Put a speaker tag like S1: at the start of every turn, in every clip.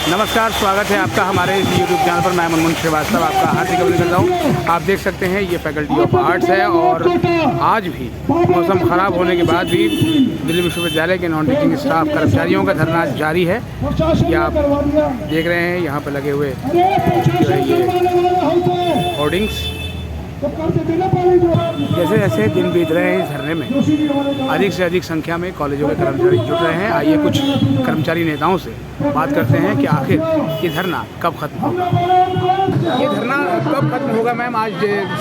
S1: नमस्कार, स्वागत है आपका हमारे इस यूट्यूब चैनल पर। मैं मनमोहन श्रीवास्तव आपका हार्दिक अभिनंदन करता हूँ। आप देख सकते हैं ये फैकल्टी ऑफ आर्ट्स है और आज भी मौसम ख़राब होने के बाद भी दिल्ली विश्वविद्यालय के नॉन टीचिंग स्टाफ कर्मचारियों का धरना जारी है। ये आप देख रहे हैं यहाँ पर लगे हुए जो है ये होर्डिंग्स। जैसे जैसे दिन बीत रहे हैं इस धरने में अधिक से अधिक संख्या में कॉलेजों के कर्मचारी जुट रहे हैं। आइए कुछ कर्मचारी नेताओं से बात करते हैं कि आखिर ये धरना कब खत्म होगा। ये धरना कब खत्म होगा मैम? आज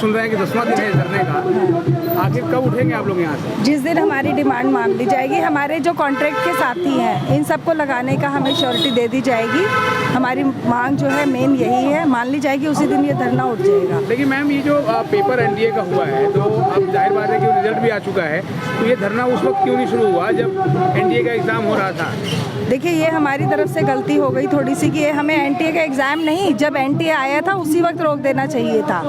S1: सुन रहे हैं कि 10वां दिन है इस धरने का। आखिर कब उठेंगे आप लोग यहाँ से?
S2: जिस दिन हमारी डिमांड मान ली जाएगी, हमारे जो कॉन्ट्रैक्ट के साथी हैं इन सबको लगाने का हमें श्योरिटी दे दी जाएगी। हमारी मांग जो है मेन यही है, मान ली जाएगी, उसी दिन ये धरना उठ जाएगा।
S1: लेकिन मैम ये जो पेपर एनडीए का हुआ है तो अब जाहिर बात है कि रिजल्ट भी आ चुका है, तो ये धरना उस वक्त क्यों नहीं शुरू हुआ जब एनडीए का एग्ज़ाम हो रहा था?
S2: देखिए, ये हमारी तरफ से गलती हो गई थोड़ी सी कि हमें एनटीए का एग्ज़ाम नहीं, जब एनटीए आया था उसी वक्त रोक देना चाहिए था।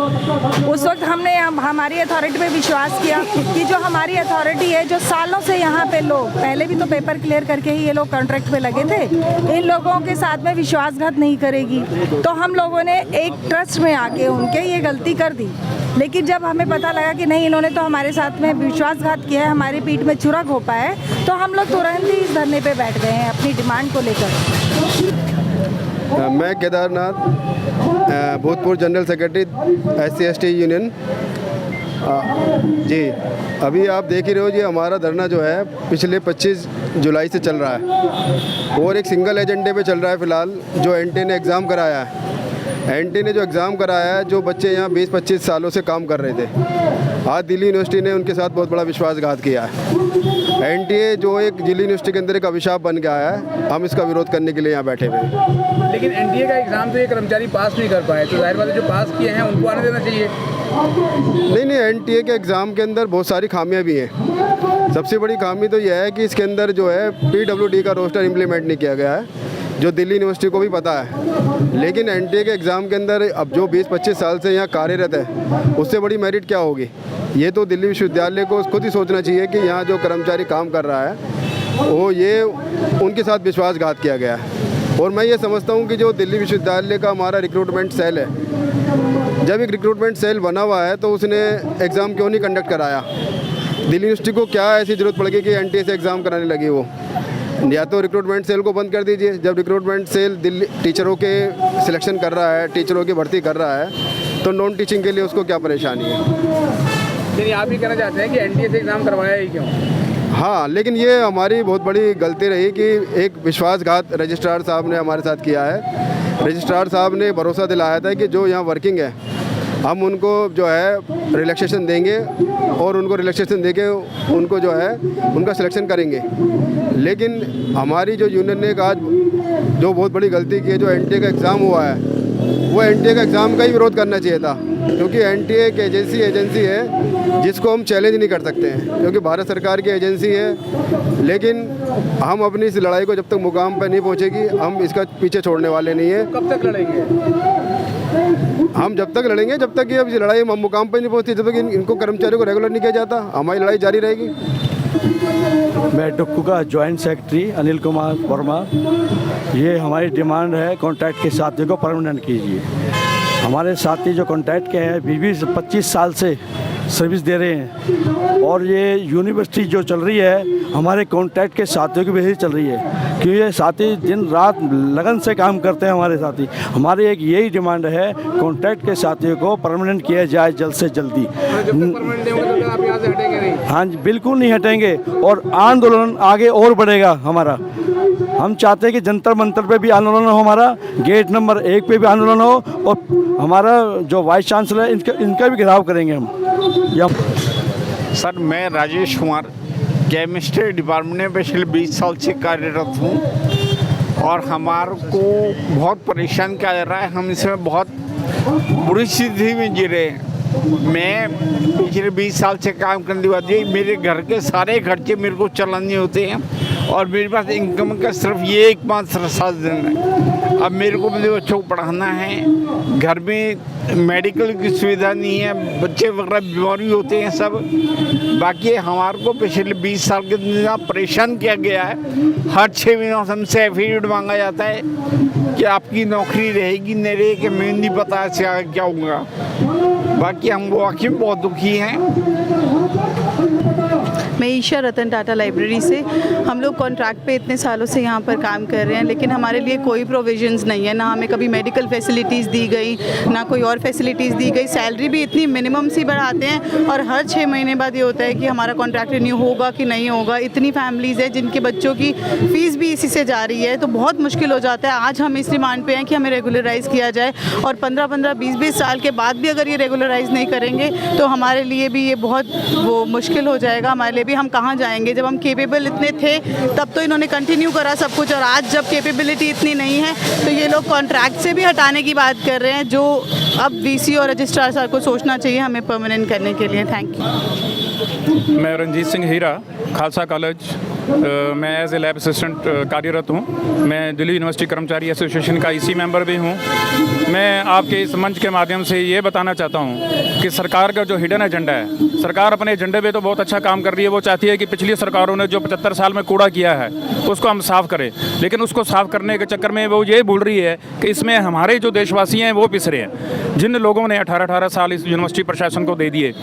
S2: उस वक्त हमने हमारी अथॉरिटी पे विश्वास किया कि जो हमारी अथॉरिटी है, जो सालों से यहाँ पे लोग पहले भी तो पेपर क्लियर करके ही ये लोग कॉन्ट्रैक्ट पे लगे थे, इन लोगों के साथ में विश्वासघात नहीं करेगी। तो हम लोगों ने एक ट्रस्ट में आके उनके ये गलती कर दी। लेकिन जब हमें पता लगा कि नहीं, इन्होंने तो हमारे साथ में विश्वासघात किया है, हमारी पीठ में छुरा घोंपा है, तो हम लोग तुरंत ही इस धरने पे बैठ गए हैं अपनी डिमांड को लेकर।
S3: मैं केदारनाथ, भूतपूर्व जनरल सेक्रेटरी SC/ST यूनियन। जी, अभी आप देख ही रहे हो जी, हमारा धरना जो है पिछले 25 जुलाई से चल रहा है और एक सिंगल एजेंडे पे चल रहा है फ़िलहाल, जो एनटीए ने एग्ज़ाम कराया है। एनटीए ने जो एग्ज़ाम कराया है, जो बच्चे यहाँ 20-25 सालों से काम कर रहे थे, आज दिल्ली यूनिवर्सिटी ने उनके साथ बहुत बड़ा विश्वासघात किया है। एनटीए जो एक दिल्ली यूनिवर्सिटी के अंदर एक अभिशाप बन गया है, हम इसका विरोध करने के लिए यहाँ बैठे हुए हैं।
S1: लेकिन एनडीए का एग्ज़ाम तो ये कर्मचारी पास नहीं कर पाए, तो जाहिर बात है जो पास किए हैं उनको आने देना चाहिए।
S3: नहीं, एनटीए के एग्ज़ाम के अंदर बहुत सारी खामियां भी हैं। सबसे बड़ी खामी तो यह है कि इसके अंदर जो है PWD का रोस्टर इम्प्लीमेंट नहीं किया गया है, जो दिल्ली यूनिवर्सिटी को भी पता है। लेकिन एनटीए के एग्ज़ाम के अंदर अब जो 20-25 साल से यहाँ कार्यरत है, उससे बड़ी मेरिट क्या होगी? ये तो दिल्ली विश्वविद्यालय को खुद ही सोचना चाहिए कि यहाँ जो कर्मचारी काम कर रहा है वो ये उनके साथ विश्वासघात किया गया है। और मैं ये समझता हूँ कि जो दिल्ली विश्वविद्यालय का हमारा रिक्रूटमेंट सेल है, जब एक रिक्रूटमेंट सेल बना हुआ है तो उसने एग्ज़ाम क्यों नहीं कंडक्ट कराया? दिल्ली यूनिवर्सिटी को क्या ऐसी ज़रूरत पड़ गई कि एनटीए से एग्ज़ाम कराने लगी? वो या तो रिक्रूटमेंट सेल को बंद कर दीजिए। जब रिक्रूटमेंट सेल दिल्ली टीचरों के सिलेक्शन कर रहा है, टीचरों की भर्ती कर रहा है, तो नॉन टीचिंग के लिए उसको क्या परेशानी है?
S1: लेकिन आप ही कहना चाहते हैं कि एनटीए से एग्ज़ाम करवाया ही क्यों?
S3: हाँ, लेकिन ये हमारी बहुत बड़ी गलती रही कि एक विश्वासघात रजिस्ट्रार साहब ने हमारे साथ किया है। रजिस्ट्रार साहब ने भरोसा दिलाया था कि जो यहाँ वर्किंग है हम उनको जो है रिलैक्सेशन देंगे और उनको रिलैक्सेशन देके उनको जो है उनका सिलेक्शन करेंगे। लेकिन हमारी जो यूनियन ने आज जो बहुत बड़ी गलती की है, जो एनटीए का एग्ज़ाम हुआ है, वो एनटीए का एग्ज़ाम का ही विरोध करना चाहिए था, क्योंकि एनटीए एक एजेंसी है जिसको हम चैलेंज नहीं कर सकते हैं, क्योंकि भारत सरकार की एजेंसी है। लेकिन हम अपनी इस लड़ाई को जब तक मुकाम पर नहीं पहुंचेगी, हम इसका पीछे छोड़ने वाले नहीं हैं।
S1: कब तक लड़ेंगे?
S3: हम जब तक लड़ेंगे जब तक ये अब लड़ाई हम मुकाम पर नहीं पहुंचती, जब तक इनको कर्मचारियों को रेगुलर नहीं किया जाता, हमारी लड़ाई जारी रहेगी।
S4: मैं डुक्कू का जॉइंट सेक्रेटरी अनिल कुमार वर्मा। ये हमारी डिमांड है, कॉन्ट्रैक्ट के साथियों को परमानेंट कीजिए। हमारे साथी जो कॉन्ट्रैक्ट के हैं 20-25 साल से सर्विस दे रहे हैं और ये यूनिवर्सिटी जो चल रही है हमारे कॉन्ट्रैक्ट के साथियों की वजह से चल रही है, क्योंकि ये साथी दिन रात लगन से काम करते हैं हमारे साथी। हमारी एक यही डिमांड है, कॉन्ट्रैक्ट के साथियों को परमानेंट किया जाए जल्द से जल्दी।
S1: आप यहाँ से हटेंगे नहीं?
S4: हाँ जी, बिल्कुल नहीं हटेंगे और आंदोलन आगे और बढ़ेगा हमारा। हम चाहते हैं कि जंतर मंतर पे भी आंदोलन हो, हमारा गेट नंबर 1 पे भी आंदोलन हो और हमारा जो वाइस चांसलर है इनका भी घेराव करेंगे हम।
S5: सर, मैं राजेश कुमार केमिस्ट्री डिपार्टमेंट में पिछले 20 साल से कार्यरत हूँ और हमारे को बहुत परेशान किया जा रहा है। हम इसमें बहुत बुरी स्थिति में जी रहे हैं। मैं पिछले 20 साल से काम करने के बाद मेरे घर के सारे खर्चे मेरे को चलाने होते हैं और मेरे पास इनकम का सिर्फ ये एकमात्र साधन है। अब मेरे को अपने बच्चों को पढ़ाना है, घर में मेडिकल की सुविधा नहीं है, बच्चे वगैरह बीमार भी होते हैं सब। बाकी हमारे को पिछले 20 साल के दिन परेशान किया गया है। हर 6 महीनों से हमसे एफिडेविट मांगा जाता है कि आपकी नौकरी रहेगी नहीं रहेगी, मैं नहीं पता इससे आगे क्या होगा। बाकी हम वाकई बहुत दुखी हैं।
S6: मैं ईशा रतन टाटा लाइब्रेरी से। हम लोग कॉन्ट्रैक्ट पे इतने सालों से यहाँ पर काम कर रहे हैं, लेकिन हमारे लिए कोई प्रोविजंस नहीं है। ना हमें कभी मेडिकल फैसिलिटीज़ दी गई, ना कोई और फैसिलिटीज़ दी गई। सैलरी भी इतनी मिनिमम सी बढ़ाते हैं और हर 6 महीने बाद ये होता है कि हमारा कॉन्ट्रैक्ट रिन्यू होगा कि नहीं होगा। इतनी फैमिलीज़ है जिनके बच्चों की फ़ीस भी इसी से जा रही है, तो बहुत मुश्किल हो जाता है। आज हम इस डिमांड पे हैं कि हमें रेगुलराइज़ किया जाए, और 15-15, 20-20 साल के बाद भी अगर ये रेगुलराइज़ नहीं करेंगे तो हमारे लिए भी ये बहुत वो मुश्किल हो जाएगा। हमारे लिए भी हम कहाँ जाएंगे? जब हम केपेबल इतने थे तब तो इन्होंने कंटिन्यू करा सब कुछ, और आज जब कैपेबिलिटी इतनी नहीं है तो ये लोग कॉन्ट्रैक्ट से भी हटाने की बात कर रहे हैं, जो अब वीसी और रजिस्ट्रार सर को सोचना चाहिए हमें परमानेंट करने के लिए। Thank you.
S7: मैं रंजीत सिंह हीरा, खालसा कॉलेज मैं एज ए लैब असिस्टेंट कार्यरत हूँ। मैं दिल्ली यूनिवर्सिटी कर्मचारी एसोसिएशन का ईसी मेंबर भी हूँ। मैं आपके इस मंच के माध्यम से ये बताना चाहता हूँ कि सरकार का जो हिडन एजेंडा है, सरकार अपने एजेंडे पे तो बहुत अच्छा काम कर रही है। वो चाहती है कि पिछली सरकारों ने जो 75 साल में कूड़ा किया है उसको हम साफ़ करें, लेकिन उसको साफ़ करने के चक्कर में वो ये भूल रही है कि इसमें हमारे जो देशवासी हैं वो पिस रहे हैं। जिन लोगों ने 18-18 साल इस यूनिवर्सिटी प्रशासन को दे दिए,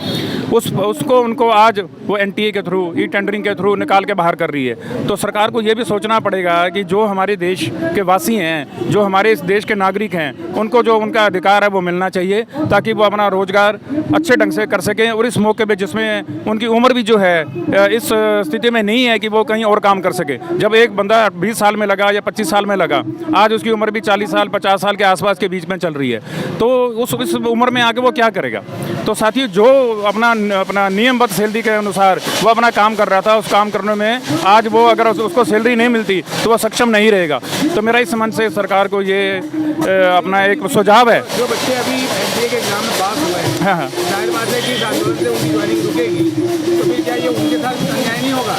S7: उसको उनको आज वो एनटीए के थ्रू, ई टेंडरिंग के थ्रू निकाल के बाहर कर रही है। तो सरकार को ये भी सोचना पड़ेगा कि जो हमारे देश के वासी हैं, जो हमारे इस देश के नागरिक हैं, उनको जो उनका अधिकार है वो मिलना चाहिए, ताकि वो अपना रोजगार अच्छे ढंग से कर सकें। और इस मौके पे जिसमें उनकी उम्र भी जो है इस स्थिति में नहीं है कि वो कहीं और काम कर सके। जब एक बंदा 20 साल में लगा या 25 साल में लगा, आज उसकी उम्र भी 40 साल 50 साल के आसपास के बीच में चल रही है, तो उस उम्र में आगे वो क्या करेगा? तो साथियों, जो अपना नियमबद्ध सैलरी के अनुसार वो अपना काम कर रहा था, उस काम करने में आज वो अगर उसको सैलरी नहीं मिलती तो वो सक्षम नहीं रहेगा। तो मेरा इस मंच से सरकार को ये अपना एक सुझाव है।
S1: जो बच्चे अभी एनटीए के एग्जाम में पास हुए हैं,
S7: हाँ,
S1: जाहिर बात है कि इस आंदोलन से उनकी ज्वाइनिंग रुकेगी, तो फिर क्या ये उनके साथ अन्याय नहीं होगा?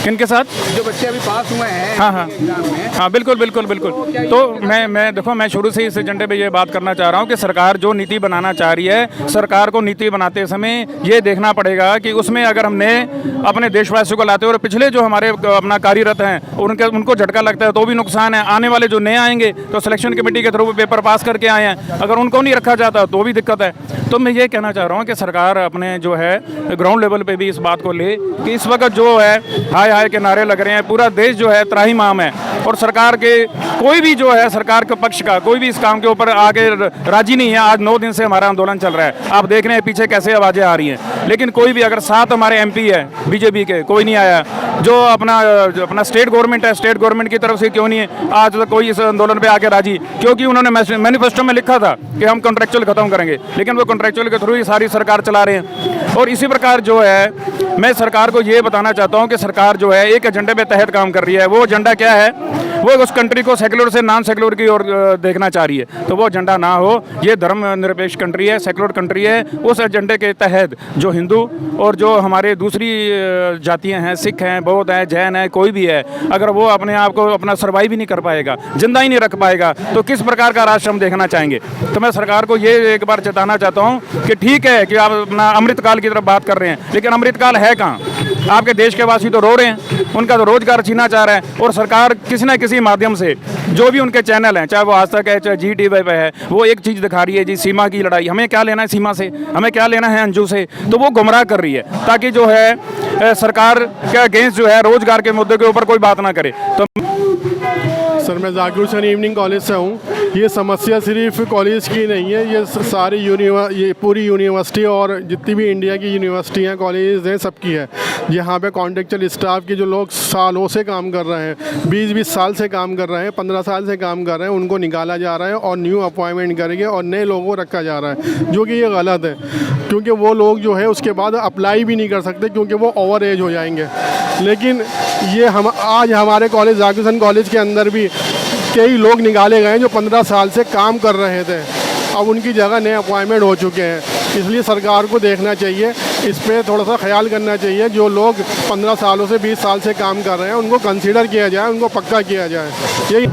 S7: किनके साथ?
S1: जो बच्चे अभी पास हुए हैं
S7: हाँ,
S1: एग्जाम में।
S7: हाँ, बिल्कुल। तो मैं देखो, मैं शुरू से इस एजेंडे पे ये बात करना चाह रहा हूँ कि सरकार जो नीति बनाना चाह रही है, सरकार को नीति बनाते समय ये देखना पड़ेगा कि उसमें अगर हमने अपने देशवासियों को लाते और पिछले जो हमारे अपना कार्यरत हैं उनको झटका लगता है तो भी नुकसान है। आने वाले जो नए आएंगे तो सिलेक्शन कमेटी के थ्रू पेपर पास करके आए हैं, अगर उनको नहीं रखा जाता तो भी दिक्कत है। तो मैं ये कहना चाह रहा हूँ कि सरकार अपने जो है ग्राउंड लेवल पे भी इस बात को ले कि इस वक्त जो है हाय हाय के नारे लग रहे हैं, पूरा देश जो है त्राहिमाम है, और सरकार के कोई भी जो है सरकार के पक्ष का कोई भी इस काम के ऊपर आगे राजी नहीं है। आज 9 दिन से हमारा आंदोलन चल रहा है, आप देख रहे हैं पीछे कैसे आवाज़ें आ रही हैं, लेकिन कोई भी अगर 7 हमारे एमपी है बीजेपी के, कोई नहीं आया। जो अपना स्टेट गवर्नमेंट है, स्टेट गवर्नमेंट की तरफ से क्यों नहीं है आज तक कोई इस आंदोलन पे आके राजी? क्योंकि उन्होंने मैनिफेस्टो में लिखा था कि हम कॉन्ट्रेक्चुअल खत्म करेंगे, लेकिन वो कॉन्ट्रेक्चुअल के थ्रू ही सारी सरकार चला रहे हैं। और इसी प्रकार जो है मैं सरकार को ये बताना चाहता हूँ कि सरकार जो है एक एजेंडे पे तहत काम कर रही है। वो एजेंडा क्या है? वो उस कंट्री को सेकुलर से नॉन सेकुलर की ओर देखना चाह रही है, तो वो एजेंडा ना हो। ये धर्म निरपेक्ष कंट्री है, सेकुलर कंट्री है। उस एजेंडे के तहत जो हिंदू और जो हमारे दूसरी जातियाँ हैं, सिख हैं, बौद्ध हैं, जैन हैं, कोई भी है, अगर वो अपने आप को अपना सर्वाइव ही नहीं कर पाएगा, जिंदा ही नहीं रख पाएगा, तो किस प्रकार का राष्ट्र हम देखना चाहेंगे? तो मैं सरकार को ये एक बार चेताना चाहता हूँ कि ठीक है कि आप अपना अमृतकाल की तरफ बात कर रहे हैं, लेकिन अमृतकाल है कहाँ? आपके देश के वासी तो रो रहे हैं, उनका तो रोजगार छीना चाह रहा है। और सरकार किसी न किसी माध्यम से जो भी उनके चैनल हैं, चाहे वो आज तक है, चाहे GTV पे है, वो एक चीज़ दिखा रही है जी, सीमा की लड़ाई। हमें क्या लेना है सीमा से? हमें क्या लेना है अंजू से? तो वो गुमराह कर रही है ताकि जो है सरकार के अगेंस्ट जो है रोजगार के मुद्दे के ऊपर कोई बात ना करे। तो
S8: सर, मैं जाकिर हुसैन इवनिंग कॉलेज से हूँ। ये समस्या सिर्फ कॉलेज की नहीं है, ये सारी ये पूरी यूनिवर्सिटी और जितनी भी इंडिया की यूनिवर्सिटियाँ कॉलेज हैं सबकी है। यहाँ पे कॉन्ट्रेक्चुअल स्टाफ के जो लोग सालों से काम कर रहे हैं, 20-20 साल से काम कर रहे हैं, 15 साल से काम कर रहे हैं, उनको निकाला जा रहा है और न्यू अपॉइंटमेंट करके और नए लोगों को रखा जा रहा है, जो कि ये गलत है। क्योंकि वो लोग जो है उसके बाद अप्लाई भी नहीं कर सकते क्योंकि वो ओवर एज हो जाएंगे। लेकिन ये आज हमारे कॉलेज जाकिर हुसैन कॉलेज के अंदर भी कई लोग निकाले गए हैं जो 15 साल से काम कर रहे थे, अब उनकी जगह नए अपॉइंटमेंट हो चुके हैं। इसलिए सरकार को देखना चाहिए, इस पर थोड़ा सा ख्याल करना चाहिए। जो लोग 15 सालों से 20 साल से काम कर रहे हैं उनको कंसीडर किया जाए, उनको पक्का किया जाए। यही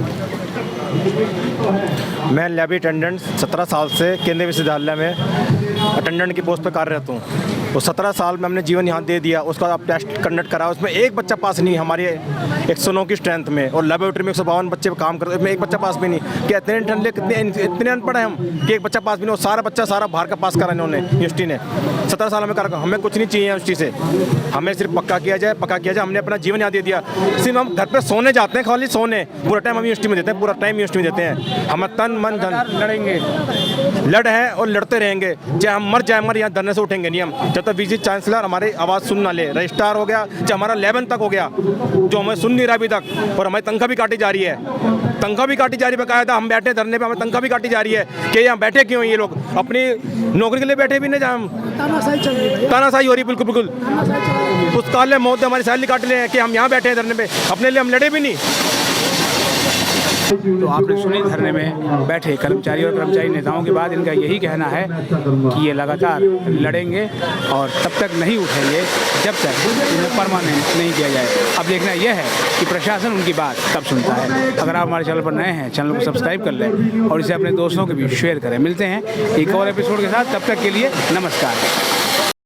S9: मैं लैब अटेंडेंट 17 साल से केंद्रीय विश्वविद्यालय में अटेंडेंट की पोस्ट पर कार्यरत हूँ। तो 17 साल में हमने जीवन यहाँ दे दिया, उसका आप टेस्ट कंडक्ट करा, उसमें एक बच्चा पास नहीं हमारे 109 की स्ट्रेंथ में, और लेबोरेटरी में 152 बच्चे काम करते हैं, उसमें एक बच्चा पास भी नहीं। क्या इतने ठंडे इतने अनपढ़ हैं हम कि एक बच्चा पास भी नहीं, और सारा बच्चा सारा बाहर का पास करा इन्होंने यूनिवर्सिटी ने। 17 साल में करा, हमें कुछ नहीं चाहिए यूनिवर्सिटी से, हमें सिर्फ पक्का किया जाए, पक्का किया जाए। हमने अपना जीवन यहाँ दे दिया, सिर्फ हम घर पर सोने जाते हैं, खाली सोने, पूरा टाइम हम यूनिवर्सिटी में देते हैं, पूरा टाइम यूनिवर्सिटी में देते हैं। हम तन मन धन
S1: लड़ेंगे,
S9: लड़ हैं और लड़ते रहेंगे, चाहे हम मर जाए मर, यहाँ धरने से उठेंगे नहीं हम, जब तक वीसी चांसलर हमारी आवाज़ सुन ना ले। रजिस्ट्रार हो गया, चाहे हमारा 11 तक हो गया, जो हमें सुन नहीं रहा अभी तक, और हमारी तनख्वाह भी काटी जा रही है, तनख्वाह भी काटी जा रही है बकायदा। हम बैठे धरने पे, हमें तनख्वाह भी काटी जा रही है कि यहाँ बैठे क्यों ये लोग, अपनी नौकरी के लिए बैठे भी नहीं, जहाँ हम तानाशाही हो रही, बिल्कुल बिल्कुल पुस्तकालय मौत ने हमारी सैलरी काट ले कि हम यहाँ बैठे हैं धरने पे, अपने लिए हम लड़े भी नहीं।
S1: तो आपने सुनी धरने में बैठे कर्मचारी और कर्मचारी नेताओं के बाद इनका यही कहना है कि ये लगातार लड़ेंगे और तब तक नहीं उठेंगे जब तक इन्हें परमानेंट नहीं किया जाए। अब देखना यह है कि प्रशासन उनकी बात कब सुनता है। अगर आप हमारे चैनल पर नए हैं, चैनल को सब्सक्राइब कर लें और इसे अपने दोस्तों के भी शेयर करें। मिलते हैं एक और एपिसोड के साथ, तब तक के लिए नमस्कार।